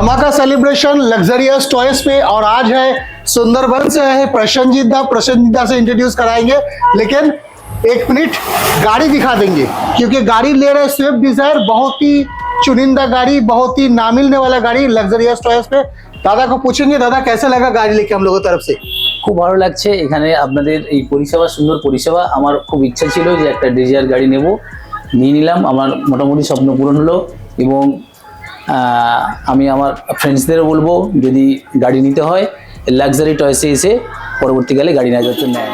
धमाका celebration luxurious toys पे। और आज है सुंदरबन से है प्रसन्नजीत दा से इंट्रोड्यूस कराएंगे, लेकिन एक मिनट गाड़ी दिखा देंगे क्योंकि गाड़ी ले रहे स्विफ्ट डिजायर, बहुत ही चुनिंदा गाड़ी, बहुत ही ना मिलने वाला गाड़ी लग्जरियस टॉयज पे। दादा को पूछेंगे, दादा कैसे लगा गाड़ी लेके हम लोगों तरफ से? খুব ভালো লাগছে এখানে আপনাদের এই পরিষেবা, সুন্দর পরিষেবা। আমার খুব ইচ্ছা ছিল যে একটা ডিজায়ার গাড়ি নেব, নিয়ে নিলাম। আমার মোটামুটি স্বপ্ন পূরণ হলো এবং আমি আমার ফ্রেন্ডসদেরও বলবো যদি গাড়ি নিতে হয় লাক্সারি টয়েসে এসে পরবর্তীকালে গাড়ি নেওয়ার জন্য নেয়।